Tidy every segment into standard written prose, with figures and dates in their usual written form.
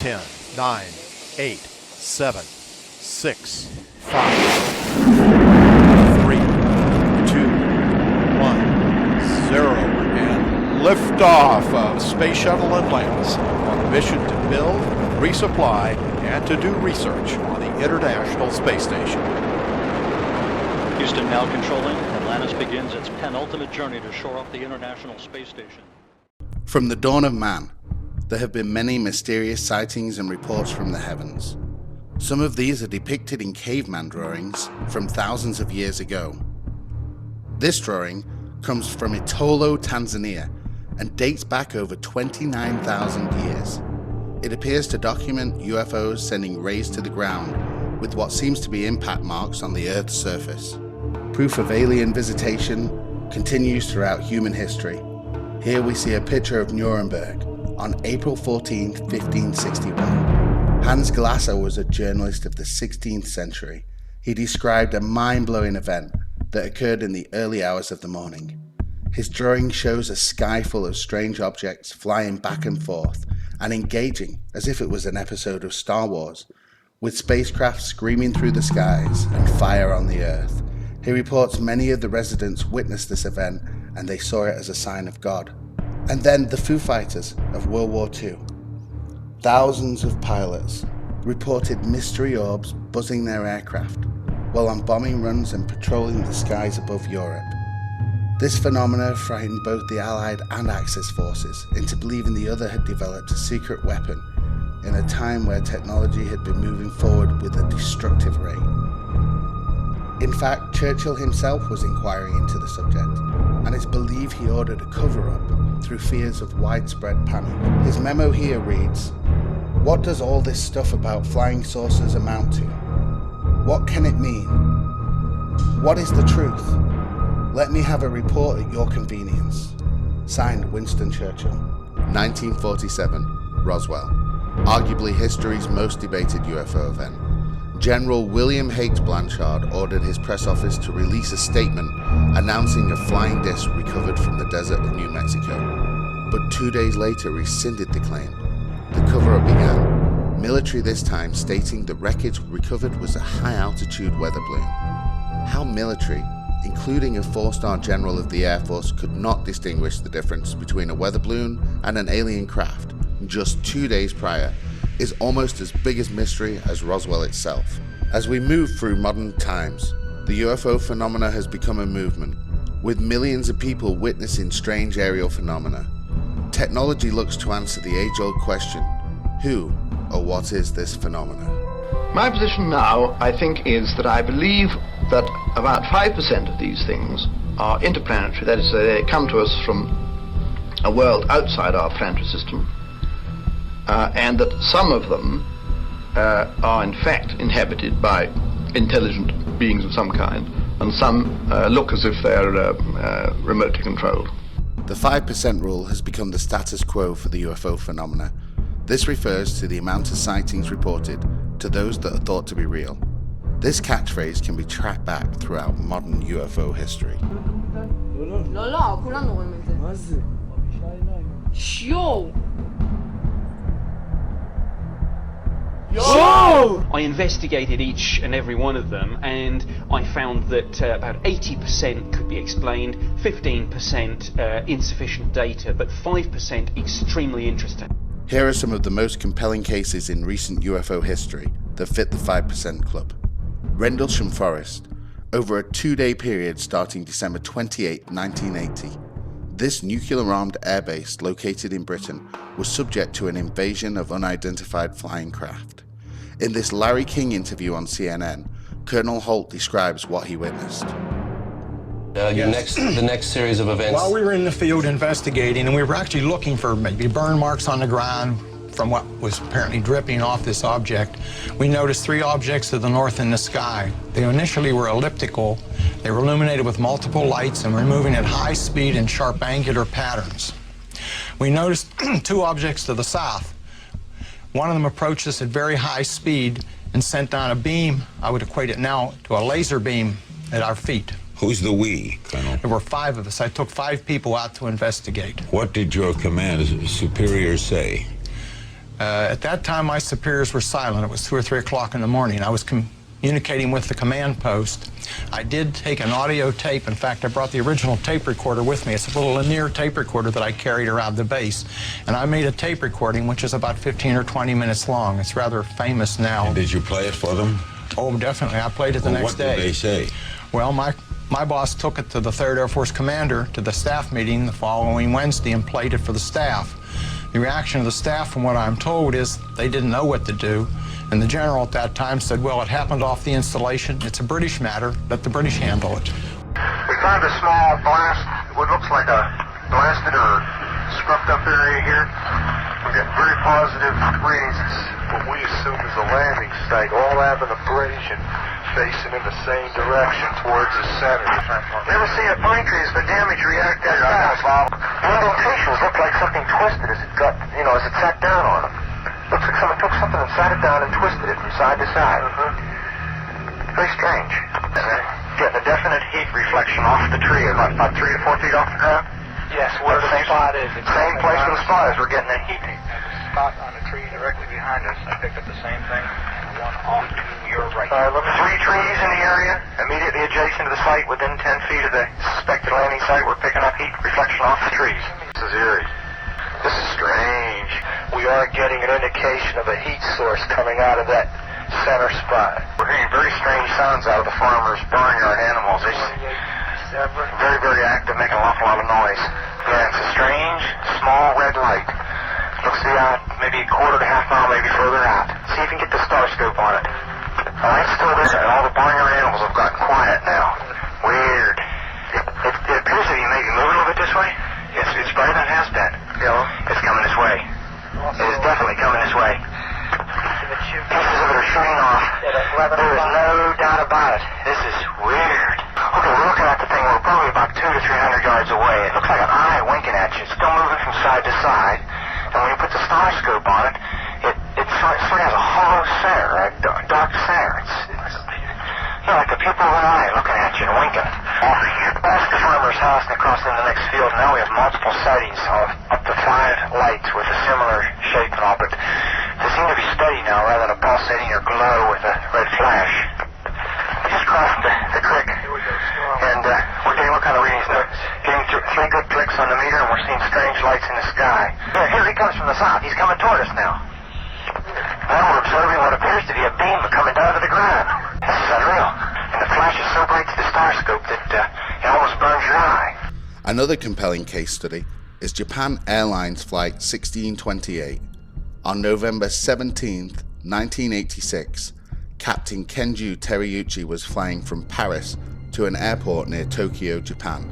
10, 9, 8, 7, 6, 5, 3, 2, 1, 0, and liftoff of Space Shuttle Atlantis on a mission to build, resupply, and to do research on the International Space Station. Houston now controlling. Atlantis begins its penultimate journey to shore up the International Space Station. From the dawn of man, there have been many mysterious sightings and reports from the heavens. Some of these are depicted in caveman drawings from thousands of years ago. This drawing comes from Itolo, Tanzania, and dates back over 29,000 years. It appears to document UFOs sending rays to the ground with what seems to be impact marks on the Earth's surface. Proof of alien visitation continues throughout human history. Here we see a picture of Nuremberg on April 14, 1561. Hans Glasser was a journalist of the 16th century. He described a mind-blowing event that occurred in the early hours of the morning. His drawing shows a sky full of strange objects flying back and forth and engaging as if it was an episode of Star Wars, with spacecraft screaming through the skies and fire on the Earth. He reports many of the residents witnessed this event and they saw it as a sign of God. And then the Foo Fighters of World War II. Thousands of pilots reported mystery orbs buzzing their aircraft while on bombing runs and patrolling the skies above Europe. This phenomena frightened both the Allied and Axis forces into believing the other had developed a secret weapon in a time where technology had been moving forward with a destructive rate. In fact, Churchill himself was inquiring into the subject, and it's believed he ordered a cover-up through fears of widespread panic. His memo here reads, "What does all this stuff about flying saucers amount to? What can it mean? What is the truth? Let me have a report at your convenience." Signed, Winston Churchill. 1947, Roswell. Arguably history's most debated UFO event. General William H. Blanchard ordered his press office to release a statement announcing a flying disc recovered from the desert of New Mexico, but 2 days later rescinded the claim. The cover-up began, military this time stating the wreckage recovered was a high-altitude weather balloon. How military, including a 4-star general of the Air Force, could not distinguish the difference between a weather balloon and an alien craft just 2 days prior is almost as big a mystery as Roswell itself. As we move through modern times, the UFO phenomena has become a movement, with millions of people witnessing strange aerial phenomena. Technology looks to answer the age-old question, who or what is this phenomena? My position now, I think, is that I believe that about 5% of these things are interplanetary, that is, they come to us from a world outside our planetary system, and that some of them are in fact inhabited by intelligent beings of some kind, and some look as if they're remotely controlled. The 5% rule has become the status quo for the UFO phenomena. This refers to the amount of sightings reported to those that are thought to be real. This catchphrase can be tracked back throughout modern UFO history. I investigated each and every one of them, and I found that about 80% could be explained, 15% insufficient data, but 5% extremely interesting. Here are some of the most compelling cases in recent UFO history that fit the 5% club. Rendlesham Forest. Over a 2-day period starting December 28, 1980, this nuclear-armed airbase located in Britain was subject to an invasion of unidentified flying craft. In this Larry King interview on CNN, Colonel Holt describes what he witnessed. The next series of events. While we were in the field investigating, and we were actually looking for maybe burn marks on the ground from what was apparently dripping off this object, we noticed 3 objects to the north in the sky. They initially were elliptical. They were illuminated with multiple lights and were moving at high speed in sharp angular patterns. We noticed 2 objects to the south. One of them approached us at very high speed and sent down a beam. I would equate it now to a laser beam at our feet. Who's the we, Colonel? There were 5 of us. I took 5 people out to investigate. What did your command superiors say? At that time, my superiors were silent. It was 2 or 3 o'clock in the morning. I was communicating with the command post. I did take an audio tape. In fact, I brought the original tape recorder with me. It's a little linear tape recorder that I carried around the base. And I made a tape recording, which is about 15 or 20 minutes long. It's rather famous now. And did you play it for them? Oh, definitely. I played it the next day. What did they say? Well, my boss took it to the 3rd Air Force commander to the staff meeting the following Wednesday and played it for the staff. The reaction of the staff, from what I'm told, is they didn't know what to do. And the general at that time said, well, it happened off the installation. It's a British matter. Let the British handle it. We found a small blast, what looks like a blasted or scrubbed up area here. We get very positive readings. What we assume is a landing site, all having a bridge and facing in the same direction towards the center. You ever see a pine tree as the damage react that fast? The indentations look like something twisted as it got, as it sat down on them. Looks like someone took something and sat it down and twisted it from side to side. Very strange. Getting a definite heat reflection off the tree, about 3 to 4 feet off the ground. Yes, where the spot is. Same place where the spot is. We're getting a heat. Spot on the tree directly behind us. I picked up the same thing. One off to your right. Look at 3 trees in the area, immediately adjacent to the site, within 10 feet of the suspected landing site. We're picking up heat reflection off the trees. This is eerie. This is strange. We are getting an indication of a heat source coming out of that center spot. We're hearing very strange sounds out of the farmers' barnyard animals. It's very, very active, making an awful lot of noise. Yeah, it's a strange, small red light. Looks to be out maybe a quarter to half mile, maybe further out. See if you can get the star scope on it. The light's still there, and all the barnyard animals have gotten quiet now. Weird. It appears to be maybe moving a little bit this way. Yes, it's probably not has been. It's coming this way. It is definitely coming this way. Pieces of it are shooting off. There is no doubt about it. This is weird. Okay, we're looking at the thing. We're probably about 200 to 300 yards away. It looks like an eye winking at you. It's still moving from side to side. And when you put the star scope on it, it sort of has a hollow center, a dark center. It's like the pupil of an eye looking at you and winking. Past the farmer's house and across in the next field, now we have multiple sightings of up to 5 lights with a similar shape and all, but they seem to be steady now rather than a pulsating or glow with a red flash. We just crossed the creek, and we're getting what kind of readings now? Getting 3 good clicks on the meter, and we're seeing strange lights in the sky. Here he comes from the south. He's coming toward us now. Now we're observing what appears to be a beam coming down to the ground. This is unreal. And the flash is so bright to the star scope that it almost burns your eye. Another compelling case study is Japan Airlines Flight 1628. On November 17, 1986, Captain Kenju Teruyuchi was flying from Paris to an airport near Tokyo, Japan.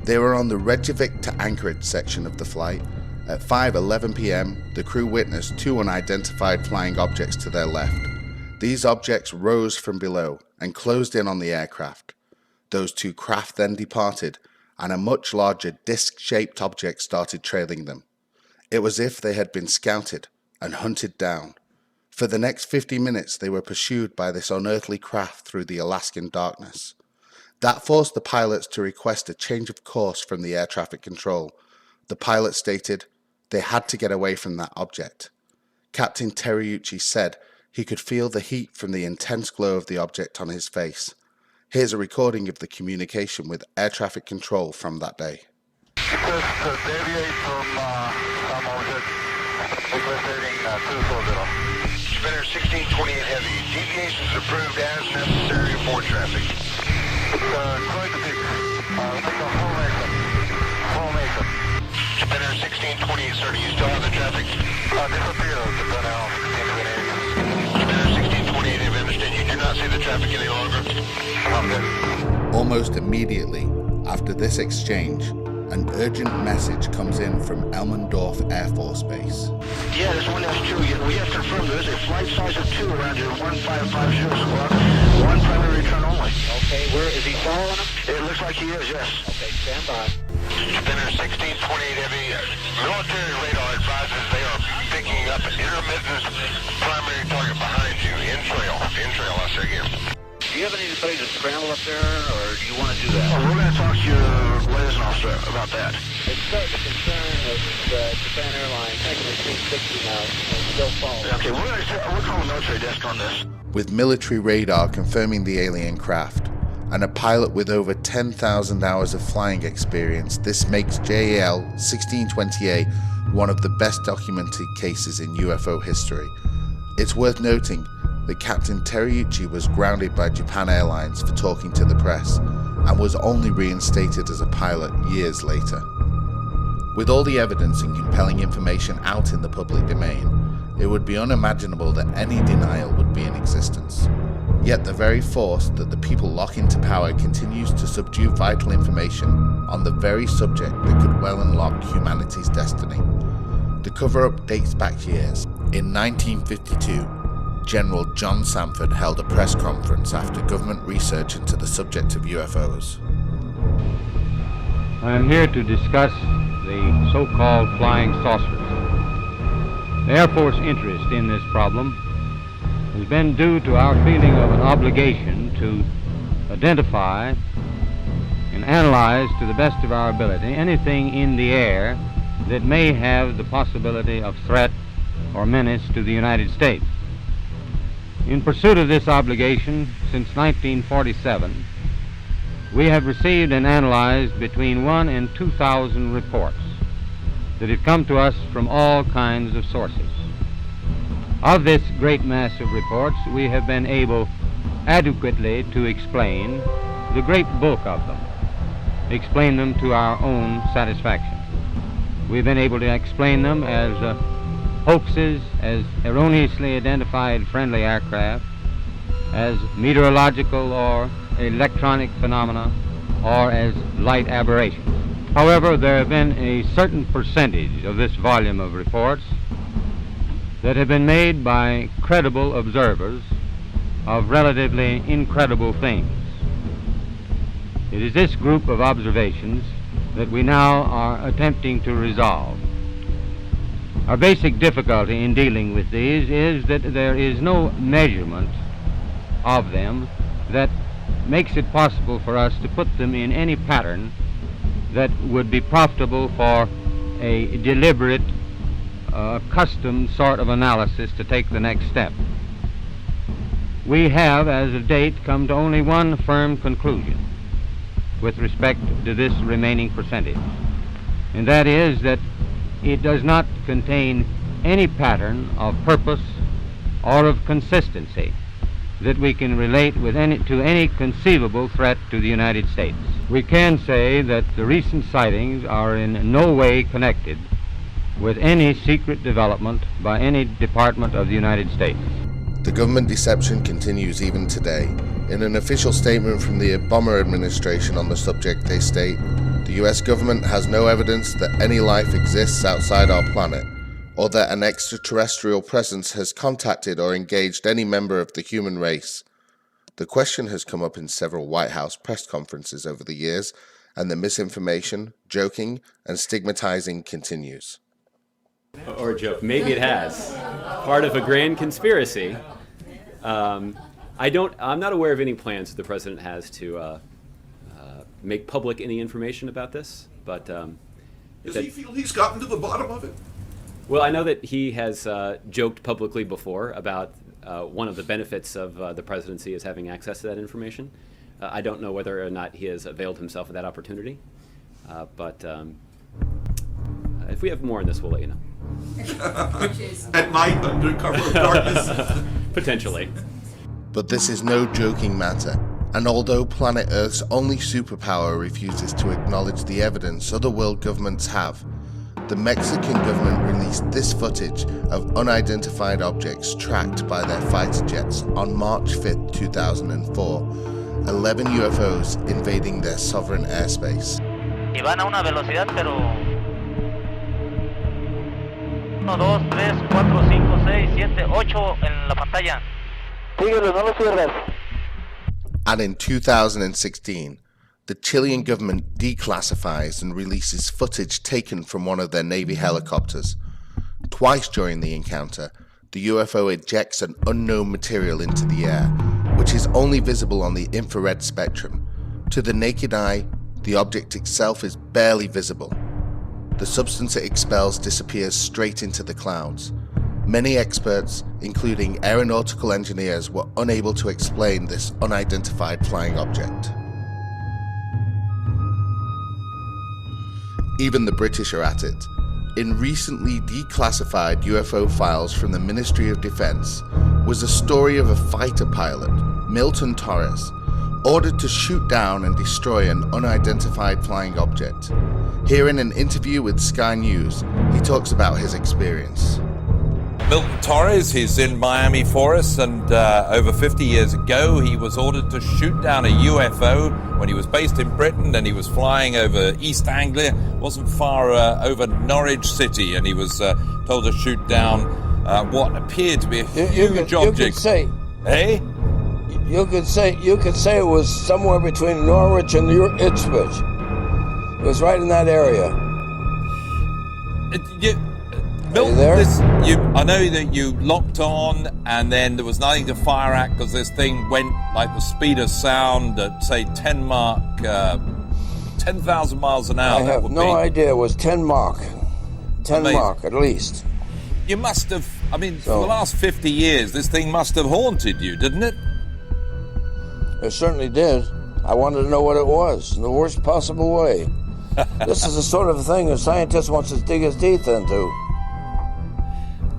They were on the Reykjavik to Anchorage section of the flight. At 5:11 p.m., the crew witnessed 2 unidentified flying objects to their left. These objects rose from below and closed in on the aircraft. Those 2 craft then departed, and a much larger disc-shaped object started trailing them. It was as if they had been scouted and hunted down. For the next 50 minutes, they were pursued by this unearthly craft through the Alaskan darkness. That forced the pilots to request a change of course from the air traffic control. The pilot stated they had to get away from that object. Captain Teruyuchi said he could feel the heat from the intense glow of the object on his face. Here's a recording of the communication with air traffic control from that day. Deviate from equilibrating 240. Spinner 1628 heavy. Deviation is approved as necessary for traffic. Quite a big. Full makeup. Spinner 1628, sir, do you still have the traffic? Disappeared. Spinner 1628, I understand you do not see the traffic any longer. Almost immediately after this exchange, an urgent message comes in from Elmendorf Air Force Base. Yeah, this one, that's true. We have confirmed there is a flight size of 2 around here, 1550 squawk. 1 primary return only. Okay, where is he following him? It looks like he is, yes. Okay, stand by. Spinner 1628 heavy. Military radar advises they are picking up an intermittent primary target behind you. In trail, I say again. Do you have anybody to scramble up there, or do you want to do that? We're going to talk to your liaison officer about that. Hey, starting to concern of Japan Airlines taking a 360 now and still falling. Okay, we're calling military desk on this. With military radar confirming the alien craft, and a pilot with over 10,000 hours of flying experience, this makes JAL 1628 one of the best documented cases in UFO history. It's worth noting that Captain Teriyuchi was grounded by Japan Airlines for talking to the press, and was only reinstated as a pilot years later. With all the evidence and compelling information out in the public domain, it would be unimaginable that any denial would be in existence. Yet the very force that the people lock into power continues to subdue vital information on the very subject that could well unlock humanity's destiny. The cover-up dates back years. In 1952, General John Sanford held a press conference after government research into the subject of UFOs. I am here to discuss the so-called flying saucers. The Air Force interest in this problem has been due to our feeling of an obligation to identify and analyze to the best of our ability anything in the air that may have the possibility of threat or menace to the United States. In pursuit of this obligation, since 1947, we have received and analyzed between 1,000 and 2,000 reports that have come to us from all kinds of sources. Of this great mass of reports, we have been able adequately to explain the great bulk of them, explain them to our own satisfaction. We've been able to explain them as hoaxes, as erroneously identified friendly aircraft, as meteorological or electronic phenomena, or as light aberrations. However, there have been a certain percentage of this volume of reports that have been made by credible observers of relatively incredible things. It is this group of observations that we now are attempting to resolve. Our basic difficulty in dealing with these is that there is no measurement of them that makes it possible for us to put them in any pattern that would be profitable for a deliberate, custom sort of analysis to take the next step. We have, as of date, come to only one firm conclusion with respect to this remaining percentage, and that is that it does not contain any pattern of purpose or of consistency that we can relate with to any conceivable threat to the United States. We can say that the recent sightings are in no way connected with any secret development by any department of the United States. The government deception continues even today. In an official statement from the Obama administration on the subject, they state, "The US government has no evidence that any life exists outside our planet, or that an extraterrestrial presence has contacted or engaged any member of the human race." The question has come up in several White House press conferences over the years, and the misinformation, joking, and stigmatizing continues. Or joke, maybe it has. Part of a grand conspiracy. I'm not aware of any plans the president has to make public any information about this, but does he feel he's gotten to the bottom of it? Well, I know that he has joked publicly before about one of the benefits of the presidency is having access to that information. I don't know whether or not he has availed himself of that opportunity, but if we have more on this, we'll let you know. At night, under cover of darkness? Potentially. But this is no joking matter, and although planet Earth's only superpower refuses to acknowledge the evidence other world governments have, the Mexican government released this footage of unidentified objects tracked by their fighter jets on March 5, 2004, 11 UFOs invading their sovereign airspace. Y van a una velocidad, pero 1, 2, 3, 4, 5, 6, 7, 8 en la pantalla. Síguelo, no lo cierres. And in 2016, the Chilean government declassifies and releases footage taken from one of their Navy helicopters. Twice during the encounter, the UFO ejects an unknown material into the air, which is only visible on the infrared spectrum. To the naked eye, the object itself is barely visible. the substance it expels disappears straight into the clouds. Many experts, including aeronautical engineers, were unable to explain this unidentified flying object. Even the British are at it. In recently declassified UFO files from the Ministry of Defense was a story of a fighter pilot, Milton Torres, ordered to shoot down and destroy an unidentified flying object. Here in an interview with Sky News, he talks about his experience. Milton Torres, he's in Miami Forest, and over 50 years ago he was ordered to shoot down a UFO when he was based in Britain, and he was flying over East Anglia, wasn't far over Norwich City, and he was told to shoot down what appeared to be a huge object. You could say, hey? You could say it was somewhere between Norwich and Ipswich. It was right in that area. Milton, I know that you locked on, and then there was nothing to fire at because this thing went like the speed of sound at, say, 10,000 miles an hour. I have no idea. It was 10 Mach. 10 Mach, at least. You must have, for the last 50 years, this thing must have haunted you, didn't it? It certainly did. I wanted to know what it was in the worst possible way. This is the sort of thing a scientist wants to dig his teeth into.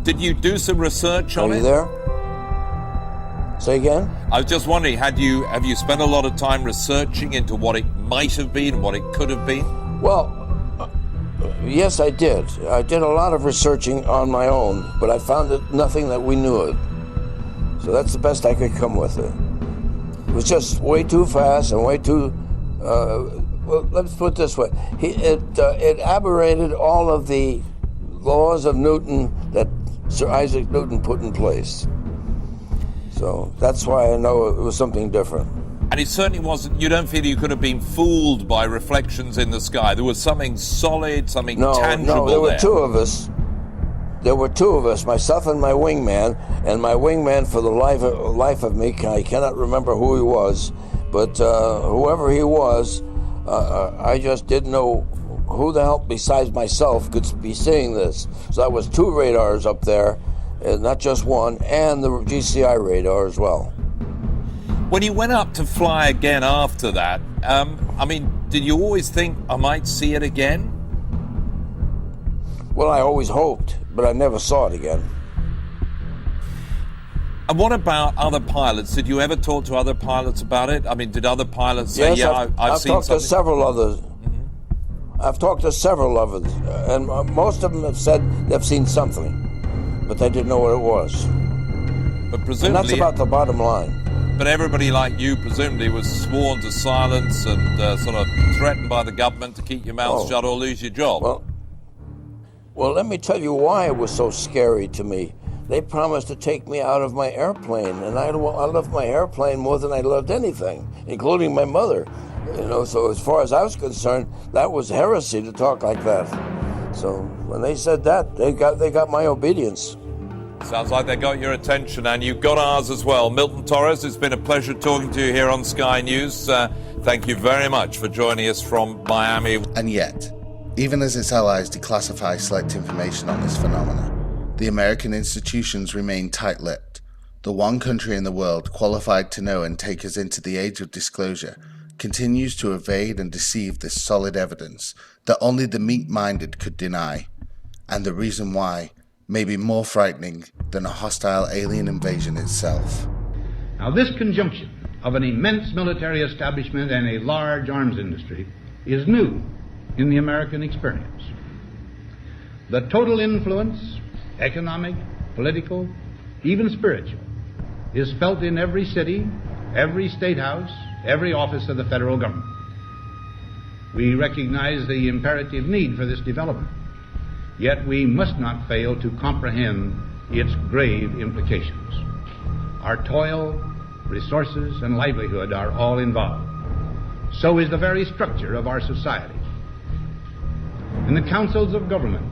Did you do some research on it? Are you there? Say again? I was just wondering, have you spent a lot of time researching into what it might have been, what it could have been? Well, yes, I did. I did a lot of researching on my own, but I found nothing that we knew of. So that's the best I could come with it. It was just way too fast and way too... well, let's put it this way. It aberrated all of the laws of Newton that Sir Isaac Newton put in place. So that's why I know it was something different. And it certainly wasn't, you don't feel you could have been fooled by reflections in the sky. There was something solid, something tangible there were two of us. There were two of us, myself and my wingman. And my wingman, for the life of me, I cannot remember who he was. But whoever he was, I just didn't know who the hell besides myself could be seeing this. So that was two radars up there, not just one, and the GCI radar as well. When you went up to fly again after that, did you always think I might see it again? Well, I always hoped, but I never saw it again. And what about other pilots? Did you ever talk to other pilots about it? Did other pilots say, yes, I've seen talked something? To several others. I've talked to several of them, and most of them have said they've seen something, but they didn't know what it was. But presumably, and that's about the bottom line. But everybody like you presumably was sworn to silence and sort of threatened by the government to keep your mouth shut or lose your job. Well, let me tell you why it was so scary to me. They promised to take me out of my airplane, and I loved my airplane more than I loved anything, including my mother. So as far as I was concerned, that was heresy to talk like that. So when they said that, they got my obedience. Sounds like they got your attention, and you got ours as well. Milton Torres, it's been a pleasure talking to you here on Sky News. Thank you very much for joining us from Miami. And yet, even as its allies declassify select information on this phenomena, the American institutions remain tight-lipped. The one country in the world qualified to know and take us into the age of disclosure continues to evade and deceive this solid evidence that only the meek-minded could deny, and the reason why may be more frightening than a hostile alien invasion itself. Now, this conjunction of an immense military establishment and a large arms industry is new in the American experience. The total influence, economic, political, even spiritual, is felt in every city, every state house, every office of the federal government. We recognize the imperative need for this development, yet we must not fail to comprehend its grave implications. Our toil, resources, and livelihood are all involved. So is the very structure of our society. In the councils of government,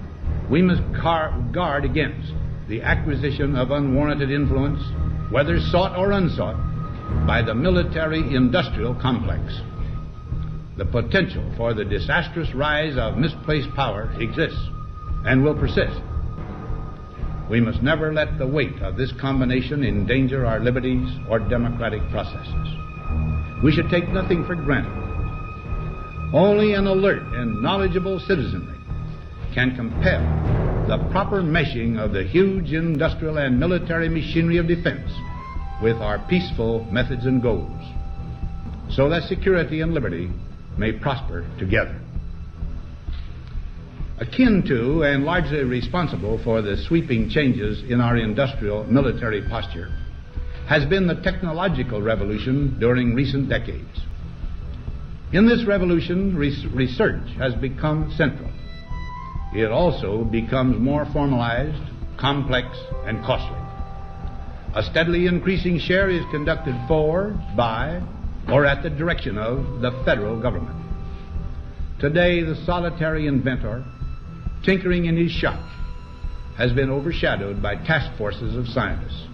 we must guard against the acquisition of unwarranted influence, whether sought or unsought, by the military-industrial complex. the potential for the disastrous rise of misplaced power exists and will persist. We must never let the weight of this combination endanger our liberties or democratic processes. We should take nothing for granted. Only an alert and knowledgeable citizenry can compel the proper meshing of the huge industrial and military machinery of defense with our peaceful methods and goals, so that security and liberty may prosper together. Akin to and largely responsible for the sweeping changes in our industrial military posture has been the technological revolution during recent decades. In this revolution, research has become central. It also becomes more formalized, complex, and costly. A steadily increasing share is conducted for, by, or at the direction of the federal government. Today, the solitary inventor, tinkering in his shop, has been overshadowed by task forces of scientists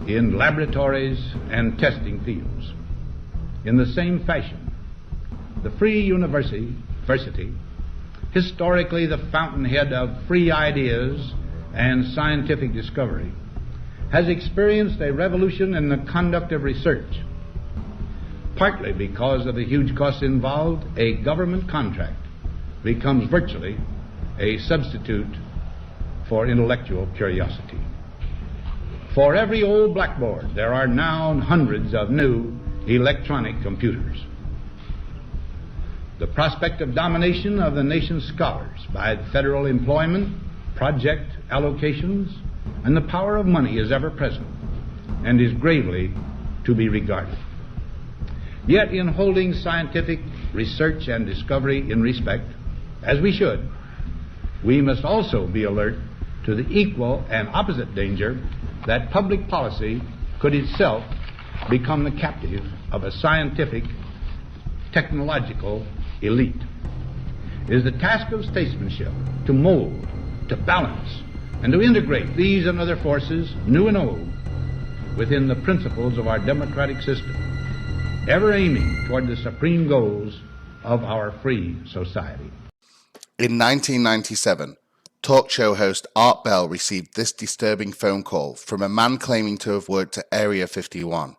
in laboratories and testing fields. In the same fashion, the free university, historically the fountainhead of free ideas and scientific discovery, has experienced a revolution in the conduct of research. Partly because of the huge costs involved, a government contract becomes virtually a substitute for intellectual curiosity. For every old blackboard, there are now hundreds of new electronic computers. The prospect of domination of the nation's scholars by federal employment, project allocations, and the power of money is ever present and is gravely to be regarded. Yet in holding scientific research and discovery in respect, as we should, we must also be alert to the equal and opposite danger that public policy could itself become the captive of a scientific, technological elite. It is the task of statesmanship to mold, to balance, and to integrate these and other forces, new and old, within the principles of our democratic system, ever aiming toward the supreme goals of our free society. In 1997, talk show host Art Bell received this disturbing phone call from a man claiming to have worked at Area 51.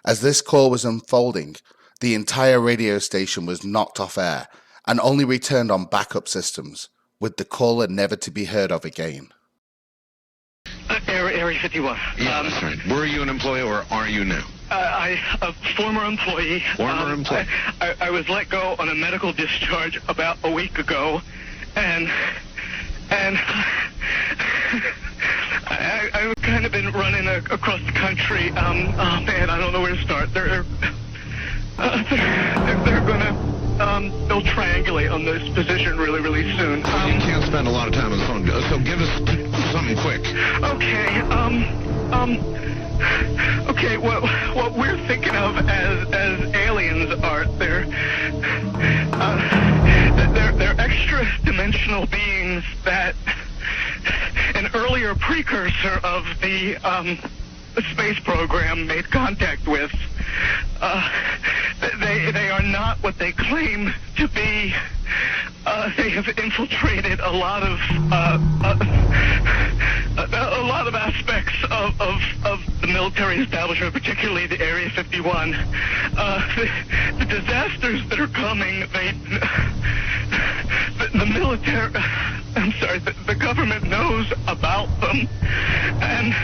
As this call was unfolding, the entire radio station was knocked off air and only returned on backup systems, with the caller never to be heard of again. Area 51. Yeah, that's right. Were you an employee or are you now? A former employee. Former employee. I was let go on a medical discharge about a week ago, and I've kind of been running across the country. Oh man, I don't know where to start. They're gonna they'll triangulate on this position really soon. You can't spend a lot of time on the phone, so give us something quick. Okay, what we're thinking of as aliens are they're extra-dimensional beings that an earlier precursor of the space program made contact with. They are not what they claim to be. They have infiltrated a lot of aspects of the military establishment, particularly the Area 51. The disasters that are coming, the military, the government knows about them, and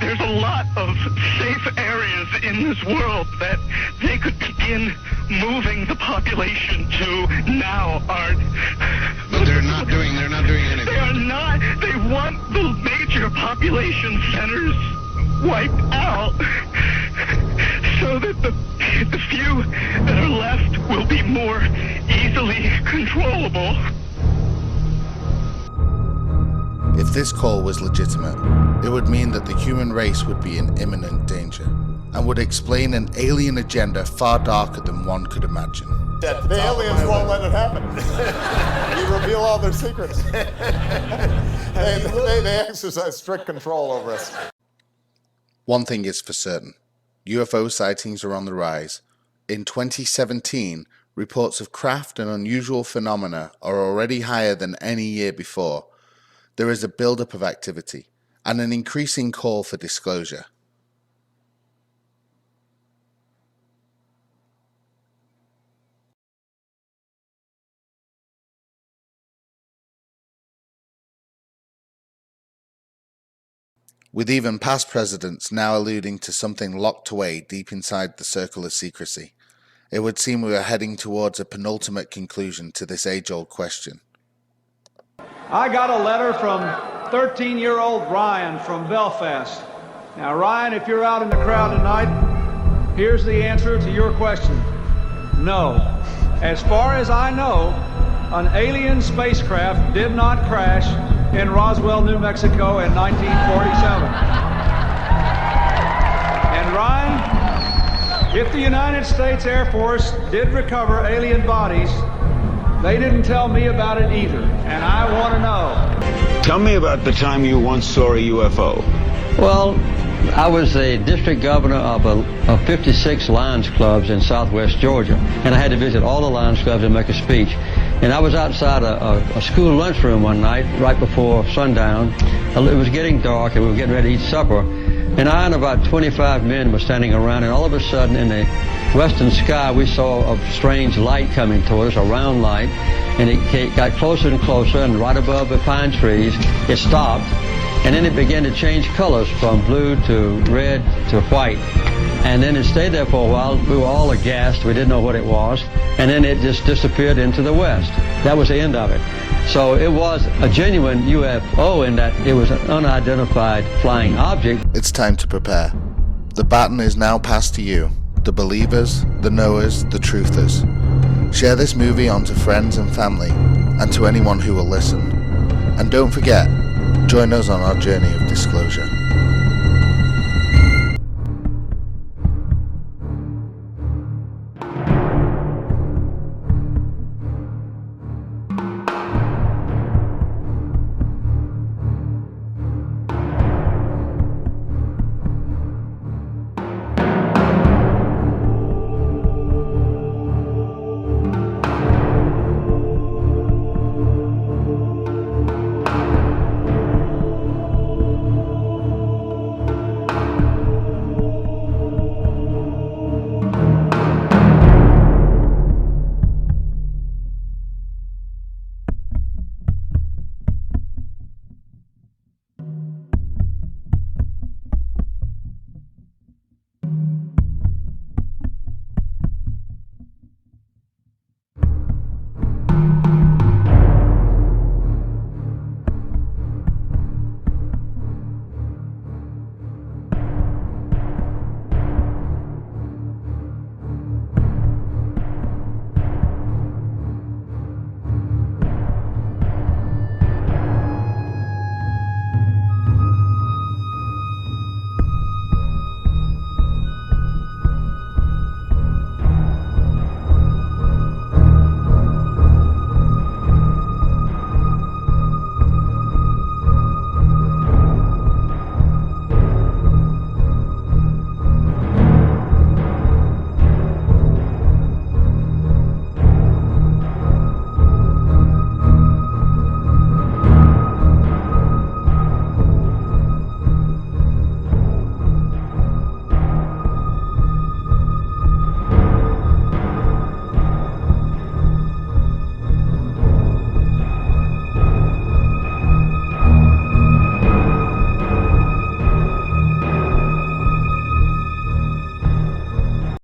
there's a lot of safe areas in this world that they could begin moving the population to now. But they're not doing anything. They are not. They want the major population centers wiped out so that the few that are left will be more easily controllable. If this call was legitimate, it would mean that the human race would be in imminent danger and would explain an alien agenda far darker than one could imagine. The aliens won't let it happen. You reveal all their secrets. They exercise strict control over us. One thing is for certain. UFO sightings are on the rise, In 2017, reports of craft and unusual phenomena are already higher than any year before. There is a build-up of activity and an increasing call for disclosure. With even past presidents now alluding to something locked away deep inside the circle of secrecy, it would seem we are heading towards a penultimate conclusion to this age-old question. I got a letter from 13-year-old Ryan from Belfast. Now, Ryan, if you're out in the crowd tonight, here's the answer to your question. No. As far as I know, an alien spacecraft did not crash in Roswell, New Mexico in 1947. And Ryan, if the United States Air Force did recover alien bodies, they didn't tell me about it either, and I want to know. Tell me about the time you once saw a UFO. Well, I was a district governor of 56 Lions clubs in southwest Georgia, and I had to visit all the Lions clubs and make a speech. And I was outside a school lunchroom one night, right before sundown. It was getting dark, and we were getting ready to eat supper. And I and about 25 men were standing around, and all of a sudden, in the western sky, we saw a strange light coming toward us, a round light, and it got closer and closer, and right above the pine trees, it stopped. And then it began to change colors from blue to red to white. And then it stayed there for a while. We were all aghast. We didn't know what it was. And then it just disappeared into the west. That was the end of it. So it was a genuine UFO in that it was an unidentified flying object. It's time to prepare. The baton is now passed to you, the believers, the knowers, the truthers. Share this movie on to friends and family, and to anyone who will listen. And don't forget, join us on our journey of disclosure.